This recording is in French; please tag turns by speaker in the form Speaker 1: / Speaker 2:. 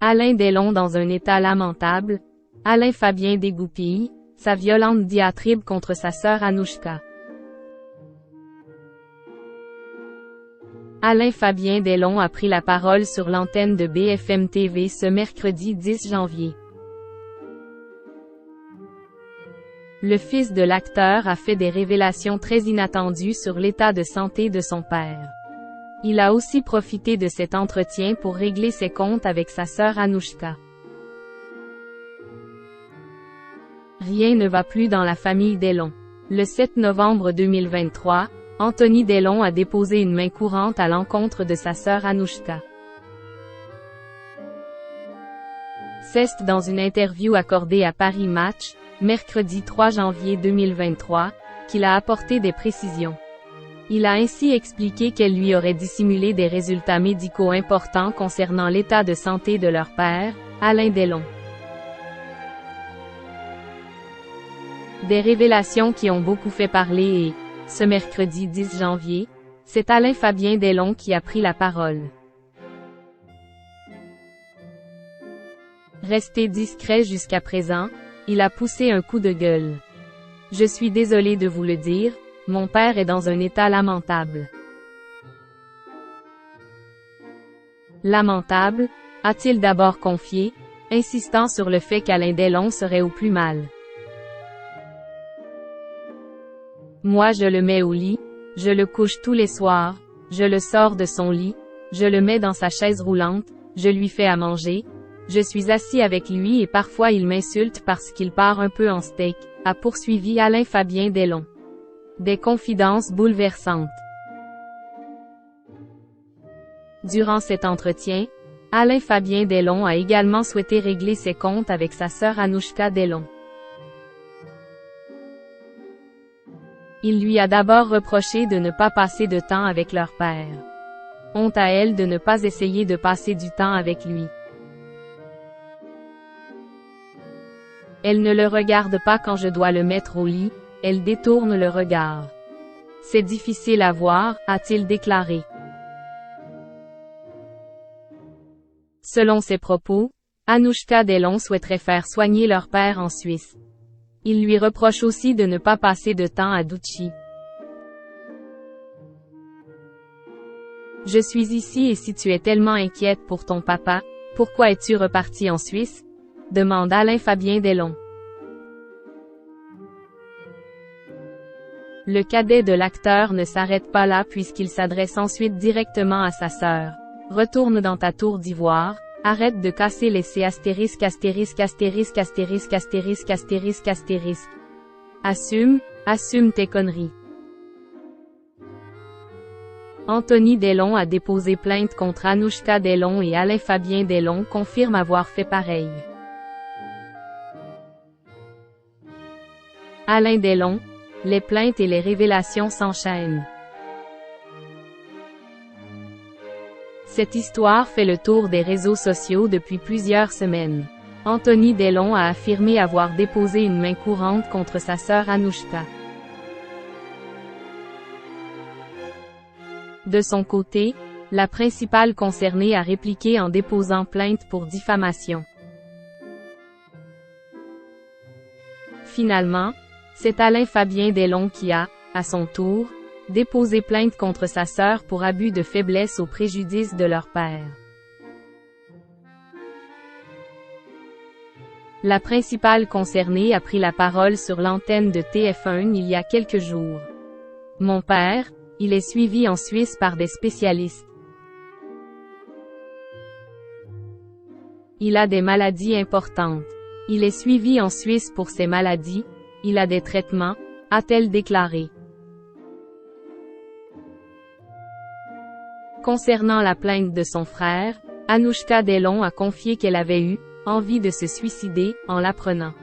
Speaker 1: Alain Delon dans un état lamentable. Alain Fabien dégoupille sa violente diatribe contre sa sœur Anouchka. Alain Fabien Delon a pris la parole sur l'antenne de BFM TV ce mercredi 10 janvier. Le fils de l'acteur a fait des révélations très inattendues sur l'état de santé de son père. Il a aussi profité de cet entretien pour régler ses comptes avec sa sœur Anouchka. Rien ne va plus dans la famille Delon. Le 7 novembre 2023, Anthony Delon a déposé une main courante à l'encontre de sa sœur Anouchka. C'est dans une interview accordée à Paris Match, mercredi 3 janvier 2023, qu'il a apporté des précisions. Il a ainsi expliqué qu'elle lui aurait dissimulé des résultats médicaux importants concernant l'état de santé de leur père, Alain Delon. Des révélations qui ont beaucoup fait parler et, ce mercredi 10 janvier, c'est Alain Fabien Delon qui a pris la parole. Resté discret jusqu'à présent, il a poussé un coup de gueule. « Je suis désolé de vous le dire, mon père est dans un état lamentable. » Lamentable, a-t-il d'abord confié, insistant sur le fait qu'Alain Delon serait au plus mal. Moi je le mets au lit, je le couche tous les soirs, je le sors de son lit, je le mets dans sa chaise roulante, je lui fais à manger, je suis assis avec lui et parfois il m'insulte parce qu'il part un peu en steak, a poursuivi Alain Fabien Delon. Des confidences bouleversantes. Durant cet entretien, Alain Fabien Delon a également souhaité régler ses comptes avec sa sœur Anouchka Delon. Il lui a d'abord reproché de ne pas passer de temps avec leur père. Honte à elle de ne pas essayer de passer du temps avec lui. Elle ne le regarde pas quand je dois le mettre au lit, elle détourne le regard. C'est difficile à voir, a-t-il déclaré. Selon ses propos, Anouchka Delon souhaiterait faire soigner leur père en Suisse. Il lui reproche aussi de ne pas passer de temps à Douchy. Je suis ici et si tu es tellement inquiète pour ton papa, pourquoi es-tu reparti en Suisse? Demande Alain Fabien Delon. Le cadet de l'acteur ne s'arrête pas là puisqu'il s'adresse ensuite directement à sa sœur. Retourne dans ta tour d'ivoire, arrête de casser les C*****************************************************************************************************************************************************************************************************************�e assume tes conneries. Anthony Delon a déposé plainte contre Anouchka Delon et Alain Fabien Delon confirme avoir fait pareil. Alain Delon, les plaintes et les révélations s'enchaînent. Cette histoire fait le tour des réseaux sociaux depuis plusieurs semaines. Anthony Delon a affirmé avoir déposé une main courante contre sa sœur Anouchka. De son côté, la principale concernée a répliqué en déposant plainte pour diffamation. Finalement, c'est Alain Fabien Delon qui a, à son tour, déposé plainte contre sa sœur pour abus de faiblesse au préjudice de leur père. La principale concernée a pris la parole sur l'antenne de TF1 il y a quelques jours. Mon père, il est suivi en Suisse par des spécialistes. Il a des maladies importantes. Il est suivi en Suisse pour ses maladies, il a des traitements, a-t-elle déclaré. Concernant la plainte de son frère, Anouchka Delon a confié qu'elle avait eu envie de se suicider en l'apprenant.